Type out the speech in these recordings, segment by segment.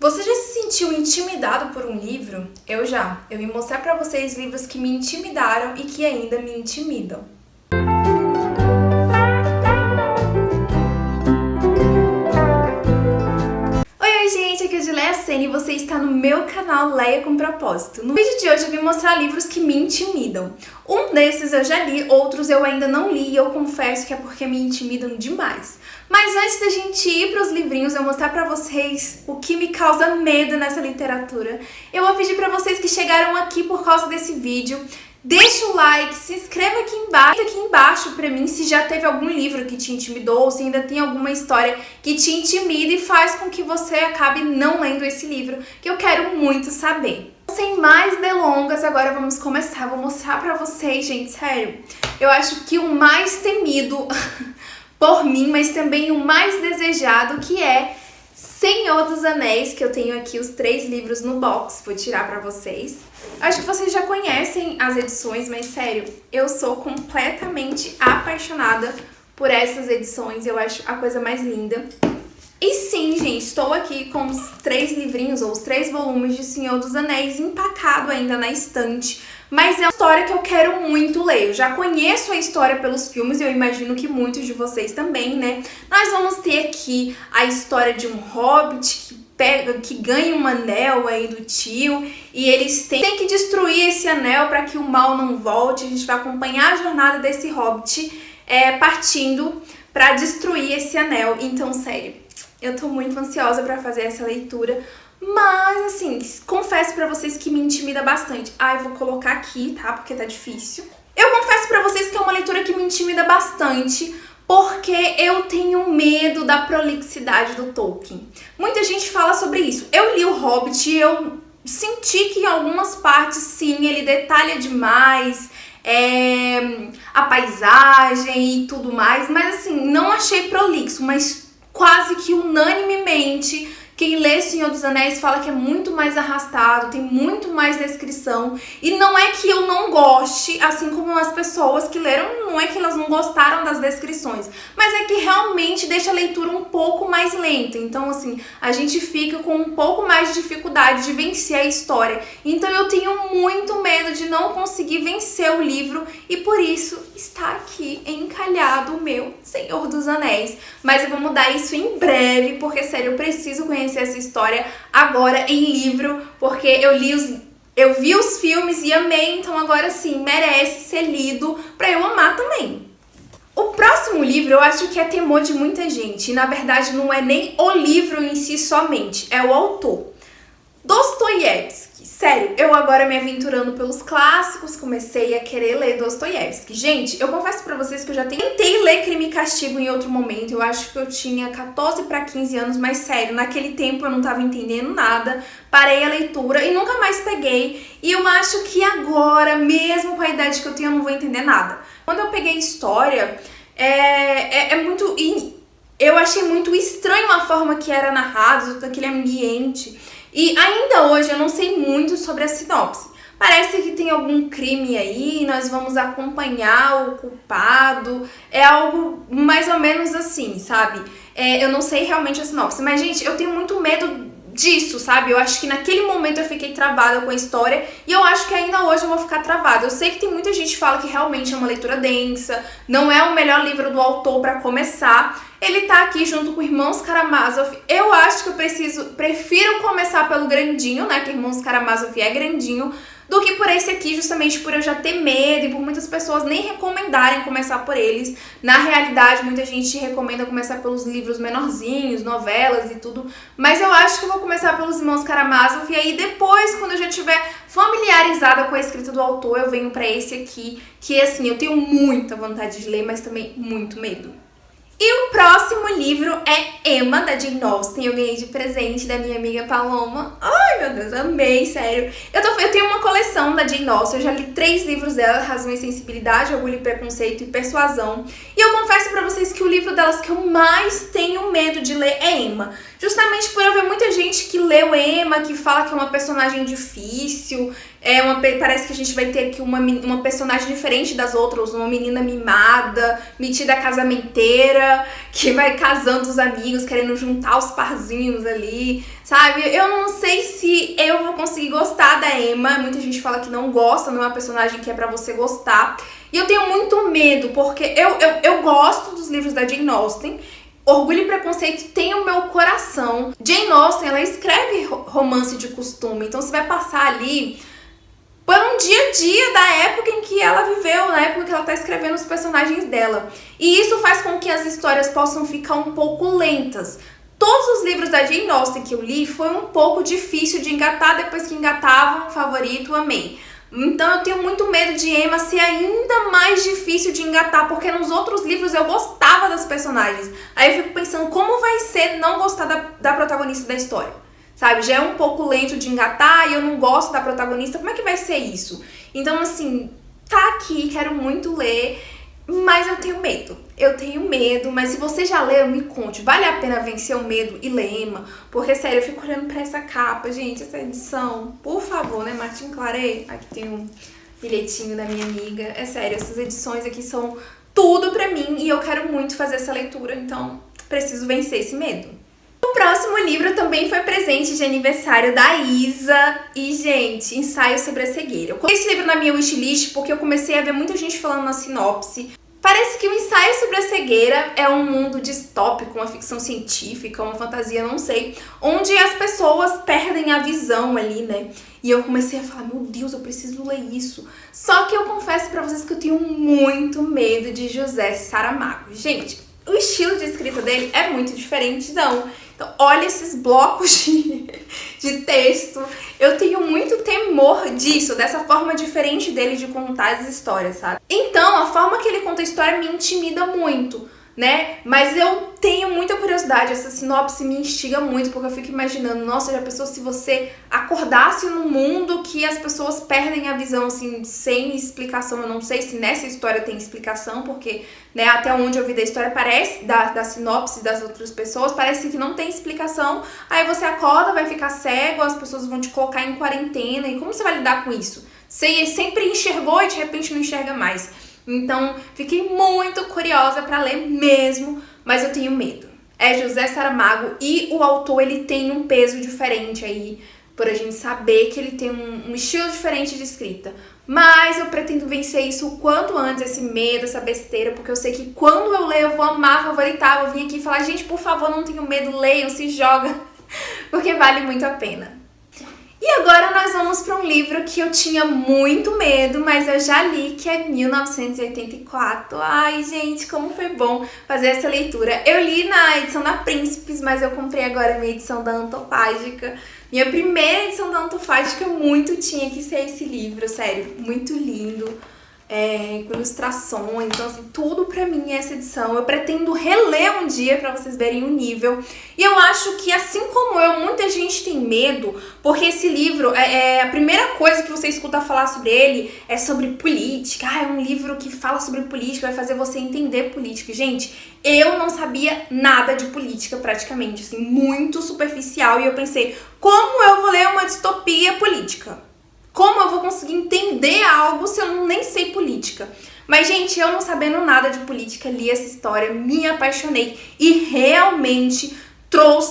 Você já se sentiu intimidado por um livro? Eu já. Eu vim mostrar pra vocês livros que me intimidaram e que ainda me intimidam. Oi, gente, aqui é a Julia Sena e você está no meu canal Leia com Propósito. No vídeo de hoje eu vim mostrar livros que me intimidam. Um desses eu já li, outros eu ainda não li e eu confesso que é porque me intimidam demais. Mas antes da gente ir para os livrinhos, eu mostrar para vocês o que me causa medo nessa literatura, eu vou pedir para vocês que chegaram aqui por causa desse vídeo, deixa o like, se inscreva aqui embaixo pra mim se já teve algum livro que te intimidou, ou se ainda tem alguma história que te intimida e faz com que você acabe não lendo esse livro, que eu quero muito saber. Sem mais delongas, agora vamos começar. Vou mostrar pra vocês, gente, sério, eu acho que o mais temido por mim, mas também o mais desejado, que é Senhor dos Anéis, que eu tenho aqui os 3 livros no box, vou tirar pra vocês. Acho que vocês já conhecem as edições, mas sério, eu sou completamente apaixonada por essas edições, eu acho a coisa mais linda. E sim, gente, estou aqui com os 3 livrinhos, ou os 3 volumes de Senhor dos Anéis empacado ainda na estante, mas é uma história que eu quero muito ler. Eu já conheço a história pelos filmes e eu imagino que muitos de vocês também, né? Nós vamos ter aqui a história de um hobbit que ganha um anel aí do tio e eles têm que destruir esse anel para que o mal não volte. A gente vai acompanhar a jornada desse hobbit partindo para destruir esse anel. Então, sério, eu tô muito ansiosa pra fazer essa leitura, mas assim, confesso pra vocês que me intimida bastante. Eu vou colocar aqui, tá? Porque tá difícil. Eu confesso pra vocês que é uma leitura que me intimida bastante, porque eu tenho medo da prolixidade do Tolkien. Muita gente fala sobre isso. Eu li o Hobbit e eu senti que em algumas partes, sim, ele detalha demais a paisagem e tudo mais, mas assim, não achei prolixo, mas quase que unanimemente quem lê Senhor dos Anéis fala que é muito mais arrastado, tem muito mais descrição. E não é que eu não goste, assim como as pessoas que leram, não é que elas não gostaram das descrições, mas é que realmente deixa a leitura um pouco mais lenta. Então, assim, a gente fica com um pouco mais de dificuldade de vencer a história. Então eu tenho muito medo de não conseguir vencer o livro e por isso está aqui encalhado o meu Senhor dos Anéis. Mas eu vou mudar isso em breve, porque, sério, eu preciso conhecer essa história agora em livro, porque eu vi os filmes e amei, então agora sim, merece ser lido pra eu amar também. O próximo livro eu acho que é temor de muita gente, e na verdade não é nem o livro em si somente, é o autor. Dostoiévski. Sério, eu agora me aventurando pelos clássicos, comecei a querer ler Dostoiévski. Gente, eu confesso pra vocês que eu já tentei ler Crime e Castigo em outro momento, eu acho que eu tinha 14 para 15 anos, mas sério, naquele tempo eu não tava entendendo nada, parei a leitura e nunca mais peguei, e eu acho que agora, mesmo com a idade que eu tenho, eu não vou entender nada. Quando eu peguei história, eu achei muito estranho a forma que era narrado, aquele ambiente. E ainda hoje eu não sei muito sobre a sinopse. Parece que tem algum crime aí, nós vamos acompanhar o culpado, é algo mais ou menos assim, sabe? Eu não sei realmente a sinopse, mas gente, eu tenho muito medo disso, sabe? Eu acho que naquele momento eu fiquei travada com a história e eu acho que ainda hoje eu vou ficar travada. Eu sei que tem muita gente que fala que realmente é uma leitura densa, não é o melhor livro do autor pra começar. Ele tá aqui junto com Irmãos Karamazov. Eu acho que eu prefiro começar pelo grandinho, né? Que Irmãos Karamazov é grandinho, do que por esse aqui, justamente por eu já ter medo e por muitas pessoas nem recomendarem começar por eles. Na realidade, muita gente recomenda começar pelos livros menorzinhos, novelas e tudo, mas eu acho que eu vou começar pelos Irmãos Karamazov e aí depois, quando eu já estiver familiarizada com a escrita do autor, eu venho pra esse aqui, que assim, eu tenho muita vontade de ler, mas também muito medo. E o próximo livro é Emma, da Jane Austen. Eu ganhei de presente da minha amiga Paloma. Ai, meu Deus, amei, sério. Eu tenho uma coleção da Jane Austen, eu já li 3 livros dela, Razão e Sensibilidade, Orgulho e Preconceito e Persuasão. E eu confesso pra vocês que o livro delas que eu mais tenho medo de ler é Emma. Justamente por eu ver muita gente que leu Emma, que fala que é uma personagem difícil, parece que a gente vai ter aqui uma personagem diferente das outras, uma menina mimada, metida casamenteira. história que vai casando os amigos, querendo juntar os parzinhos ali, sabe? Eu não sei se eu vou conseguir gostar da Emma. Muita gente fala que não gosta, não é uma personagem que é pra você gostar. E eu tenho muito medo, porque eu gosto dos livros da Jane Austen. Orgulho e Preconceito tem o meu coração. Jane Austen, ela escreve romance de costume, então você vai passar ali por um dia a dia da época em que ela viveu, na época que ela tá escrevendo os personagens dela. E isso faz com que as histórias possam ficar um pouco lentas. Todos os livros da Jane Austen que eu li foi um pouco difícil de engatar, depois que engatava, favorito, amei. Então eu tenho muito medo de Emma ser ainda mais difícil de engatar, porque nos outros livros eu gostava das personagens. Aí eu fico pensando como vai ser não gostar da protagonista da história, sabe? Já é um pouco lento de engatar e eu não gosto da protagonista, como é que vai ser isso? Então assim, tá aqui, quero muito ler, mas eu tenho medo. Eu tenho medo, mas se você já leu, me conte. Vale a pena vencer o medo e ler Emma? Porque, sério, eu fico olhando pra essa capa, gente, essa edição. Por favor, né, Martin Claret? Aqui tem um bilhetinho da minha amiga. É sério, essas edições aqui são tudo pra mim e eu quero muito fazer essa leitura, então preciso vencer esse medo. O próximo livro também foi presente de aniversário da Isa e, gente, Ensaio sobre a Cegueira. Eu coloquei esse livro na minha wishlist porque eu comecei a ver muita gente falando na sinopse. Parece que o Ensaio sobre a Cegueira é um mundo distópico, uma ficção científica, uma fantasia, não sei, onde as pessoas perdem a visão ali, né? E eu comecei a falar, meu Deus, eu preciso ler isso. Só que eu confesso pra vocês que eu tenho muito medo de José Saramago. Gente, o estilo de escrita dele é muito diferente, não. Então, olha esses blocos de texto. Eu tenho muito temor disso, dessa forma diferente dele de contar as histórias, sabe? Então, a forma que ele conta a história me intimida muito, né? Mas eu tenho muita curiosidade, essa sinopse me instiga muito, porque eu fico imaginando, nossa, já pensou se você acordasse num mundo que as pessoas perdem a visão, assim, sem explicação. Eu não sei se nessa história tem explicação, porque, né, até onde eu vi da história, parece, da sinopse das outras pessoas, parece que não tem explicação. Aí você acorda, vai ficar cego, as pessoas vão te colocar em quarentena, e como você vai lidar com isso? Você sempre enxergou e de repente não enxerga mais. Então, fiquei muito curiosa pra ler mesmo, mas eu tenho medo. É José Saramago e o autor, ele tem um peso diferente aí, por a gente saber que ele tem um estilo diferente de escrita. Mas eu pretendo vencer isso o quanto antes, esse medo, essa besteira, porque eu sei que quando eu ler eu vou amar, favoritar, vou vir aqui e falar, gente, por favor, não tenham medo, leiam, se joga, porque vale muito a pena. E agora nós vamos para um livro que eu tinha muito medo, mas eu já li, que é 1984. Ai, gente, como foi bom fazer essa leitura. Eu li na edição da Príncipes, mas eu comprei agora a minha edição da Antofágica. Minha primeira edição da Antofágica muito tinha que ser esse livro, sério, muito lindo. Com ilustrações, então assim, tudo pra mim é essa edição. Eu pretendo reler um dia pra vocês verem o nível. E eu acho que, assim como eu, muita gente tem medo, porque esse livro, a primeira coisa que você escuta falar sobre ele é sobre política. É um livro que fala sobre política, vai fazer você entender política. Gente, eu não sabia nada de política praticamente, assim, muito superficial. E eu pensei, como eu vou ler uma distopia política? Como eu vou conseguir entender algo se eu nem sei política? Mas, gente, eu não sabendo nada de política, li essa história, me apaixonei e realmente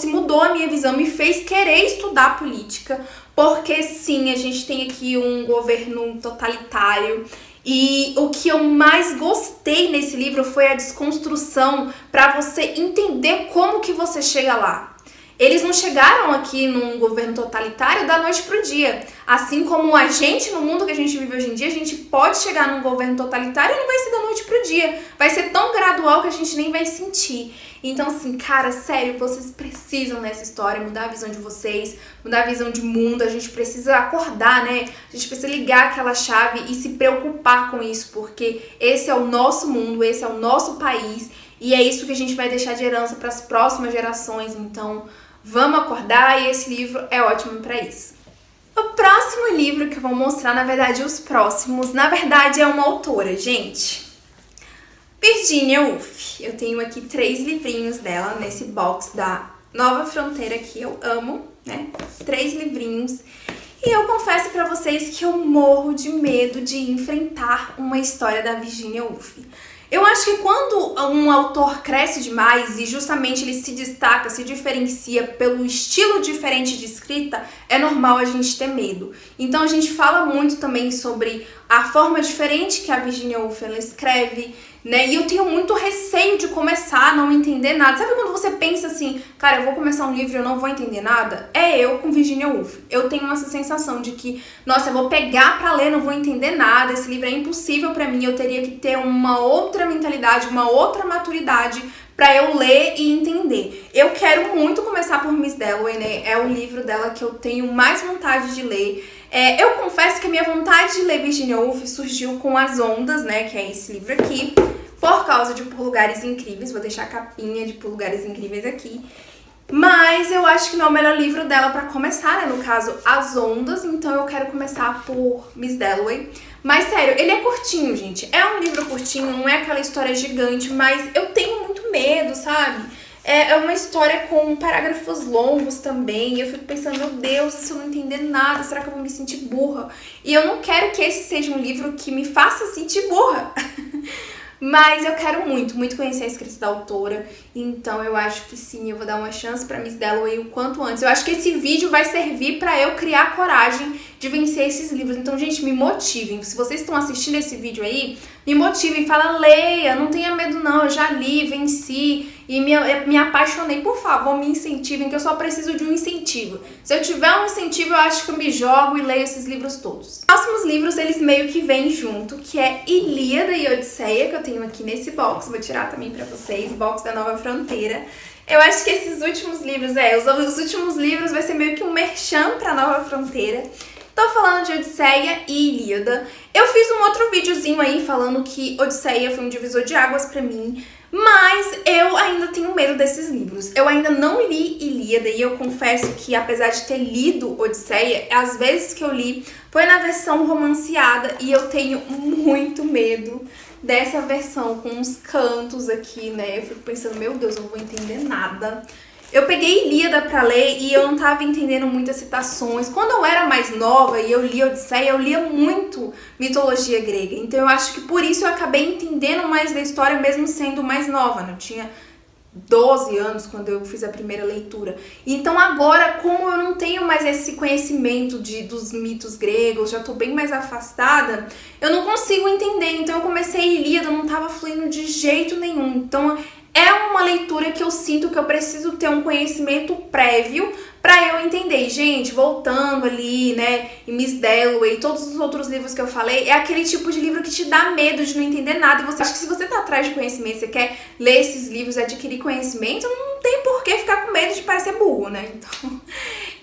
mudou a minha visão, me fez querer estudar política, porque sim, a gente tem aqui um governo totalitário. E o que eu mais gostei nesse livro foi a desconstrução para você entender como que você chega lá. Eles não chegaram aqui num governo totalitário da noite pro dia. Assim como a gente, no mundo que a gente vive hoje em dia, a gente pode chegar num governo totalitário e não vai ser da noite pro dia. Vai ser tão gradual que a gente nem vai sentir. Então, assim, cara, sério, vocês precisam nessa história mudar a visão de vocês, mudar a visão de mundo. A gente precisa acordar, né? A gente precisa ligar aquela chave e se preocupar com isso, porque esse é o nosso mundo, esse é o nosso país e é isso que a gente vai deixar de herança para as próximas gerações. Então, vamos acordar e esse livro é ótimo para isso. O próximo livro que eu vou mostrar, na verdade, os próximos, na verdade, é uma autora, gente. Virginia Woolf. Eu tenho aqui 3 livrinhos dela nesse box da Nova Fronteira que eu amo, né? 3 livrinhos. E eu confesso pra vocês que eu morro de medo de enfrentar uma história da Virginia Woolf. Eu acho que quando um autor cresce demais e justamente ele se destaca, se diferencia pelo estilo diferente de escrita, é normal a gente ter medo. Então a gente fala muito também sobre a forma diferente que a Virginia Woolf ela escreve, né? E eu tenho muito receio de começar a não entender nada. Sabe quando você pensa assim, cara, eu vou começar um livro e eu não vou entender nada? É eu com Virginia Woolf. Eu tenho essa sensação de que, nossa, eu vou pegar pra ler, não vou entender nada, esse livro é impossível pra mim, eu teria que ter uma outra mentalidade, uma outra maturidade pra eu ler e entender. Eu quero muito começar por Miss Dalloway, né? É o livro dela que eu tenho mais vontade de ler. Eu confesso que a minha vontade de ler Virginia Woolf surgiu com As Ondas, né? Que é esse livro aqui, por causa de Por Lugares Incríveis. Vou deixar a capinha de Por Lugares Incríveis aqui. Mas eu acho que não é o melhor livro dela pra começar, né? No caso, As Ondas. Então eu quero começar por Miss Dalloway. Mas sério, ele é curtinho, gente. É um livro curtinho, não é aquela história gigante, mas eu tenho muito medo, sabe? É uma história com parágrafos longos também, e eu fico pensando, meu Deus, se eu não entender nada, será que eu vou me sentir burra? E eu não quero que esse seja um livro que me faça sentir burra. Mas eu quero muito, muito conhecer a escrita da autora, então eu acho que sim, eu vou dar uma chance pra Miss Dalloway o quanto antes. Eu acho que esse vídeo vai servir pra eu criar coragem de vencer esses livros. Então, gente, me motivem. Se vocês estão assistindo esse vídeo aí, me motivem, fala, leia, não tenha medo não, eu já li, venci e me apaixonei. Por favor, me incentivem, que eu só preciso de um incentivo. Se eu tiver um incentivo, eu acho que eu me jogo e leio esses livros todos. Os próximos livros, eles meio que vêm junto, que é Ilíada e Odisseia, que eu tenho aqui nesse box, vou tirar também pra vocês, box da Nova Fronteira. Eu acho que esses últimos livros, os últimos livros vai ser meio que um merchan pra Nova Fronteira. Tô falando de Odisseia e Ilíada. Eu fiz um outro videozinho aí falando que Odisseia foi um divisor de águas pra mim, mas eu ainda tenho medo desses livros. Eu ainda não li Ilíada e eu confesso que, apesar de ter lido Odisseia, às vezes que eu li foi na versão romanceada e eu tenho muito medo dessa versão com uns cantos aqui, né? Eu fico pensando, meu Deus, eu não vou entender nada. Eu peguei Ilíada pra ler e eu não tava entendendo muitas citações. Quando eu era mais nova e eu lia Odisseia, eu lia muito mitologia grega. Então eu acho que por isso eu acabei entendendo mais da história mesmo sendo mais nova, né? Eu tinha 12 anos quando eu fiz a primeira leitura. Então agora, como eu não tenho mais esse conhecimento dos mitos gregos, já tô bem mais afastada, eu não consigo entender. Então eu comecei Ilíada, não tava fluindo de jeito nenhum. Então é uma leitura que eu sinto que eu preciso ter um conhecimento prévio pra eu entender. Gente, voltando ali, né, em Miss Dalloway e todos os outros livros que eu falei, é aquele tipo de livro que te dá medo de não entender nada. E você acha que se você tá atrás de conhecimento, você quer ler esses livros, adquirir conhecimento, não tem por que ficar com medo de parecer burro, né? Então,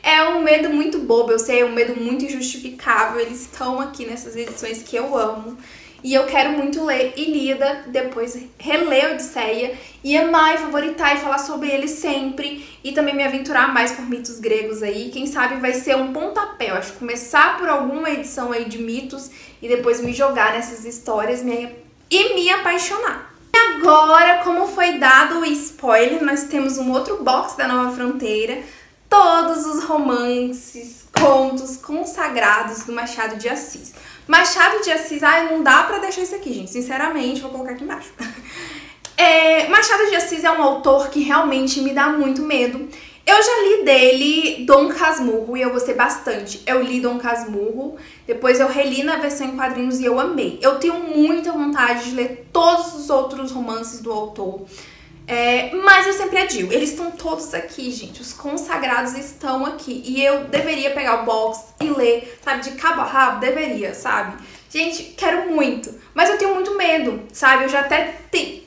é um medo muito bobo, eu sei, é um medo muito injustificável. Eles estão aqui nessas edições que eu amo. E eu quero muito ler Ilíada, depois reler Odisseia e amar e favoritar e falar sobre ele sempre. E também me aventurar mais por mitos gregos aí. Quem sabe vai ser um pontapé. Eu acho que começar por alguma edição aí de mitos e depois me jogar nessas histórias e me apaixonar. E agora, como foi dado o spoiler, nós temos um outro box da Nova Fronteira. Todos os romances, contos consagrados do Machado de Assis. Machado de Assis, não dá pra deixar isso aqui, gente. Sinceramente, vou colocar aqui embaixo. Machado de Assis é um autor que realmente me dá muito medo. Eu já li dele Dom Casmurro e eu gostei bastante. Eu li Dom Casmurro, depois eu reli na versão em quadrinhos e eu amei. Eu tenho muita vontade de ler todos os outros romances do autor. Mas eu sempre adio. Eles estão todos aqui, gente. Os consagrados estão aqui. E eu deveria pegar o box e ler, sabe? De cabo a rabo, deveria, sabe? Gente, quero muito. Mas eu tenho muito medo, sabe? Eu já até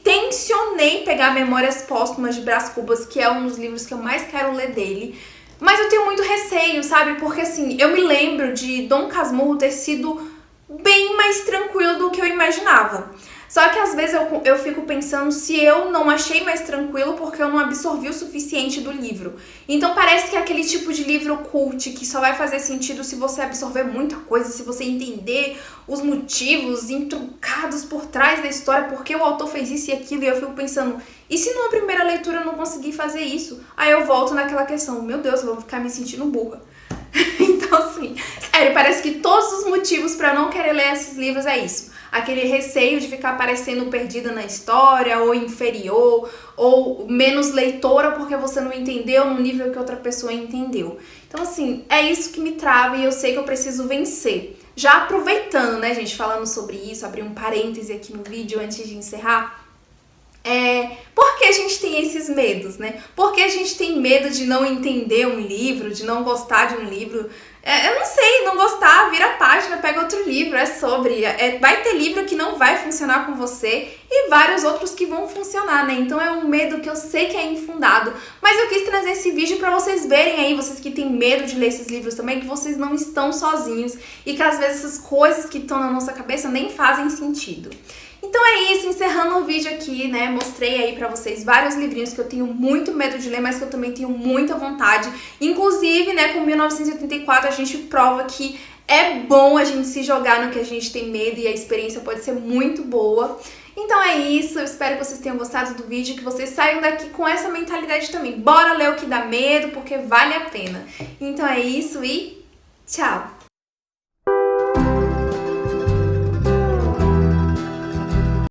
tencionei pegar Memórias Póstumas de Brás Cubas, que é um dos livros que eu mais quero ler dele. Mas eu tenho muito receio, sabe? Porque assim, eu me lembro de Dom Casmurro ter sido bem mais tranquilo do que eu imaginava. Só que às vezes eu fico pensando se eu não achei mais tranquilo porque eu não absorvi o suficiente do livro. Então parece que é aquele tipo de livro cult que só vai fazer sentido se você absorver muita coisa, se você entender os motivos intrucados por trás da história, porque o autor fez isso e aquilo, e eu fico pensando, e se numa primeira leitura eu não conseguir fazer isso? Aí eu volto naquela questão, meu Deus, eu vou ficar me sentindo burra. Então assim, sério, parece que todos os motivos pra eu não querer ler esses livros é isso. aquele receio de ficar parecendo perdida na história, ou inferior, ou menos leitora porque você não entendeu no nível que outra pessoa entendeu. Então, assim, é isso que me trava e eu sei que eu preciso vencer. Já aproveitando, né, gente, falando sobre isso, abrir um parêntese aqui no vídeo antes de encerrar. Por que a gente tem esses medos, né? Por que a gente tem medo de não entender um livro, de não gostar de um livro? Eu não sei, não gostar, vira a página, pega outro livro, vai ter livro que não vai funcionar com você e vários outros que vão funcionar, né? Então é um medo que eu sei que é infundado, mas eu quis trazer esse vídeo pra vocês verem aí, vocês que têm medo de ler esses livros também, que vocês não estão sozinhos e que às vezes essas coisas que estão na nossa cabeça nem fazem sentido. Então é isso, encerrando o vídeo aqui, né, mostrei aí pra vocês vários livrinhos que eu tenho muito medo de ler, mas que eu também tenho muita vontade. Inclusive, né, com 1984 a gente prova que é bom a gente se jogar no que a gente tem medo e a experiência pode ser muito boa. Então é isso, eu espero que vocês tenham gostado do vídeo, que vocês saiam daqui com essa mentalidade também. Bora ler o que dá medo, porque vale a pena. Então é isso e tchau!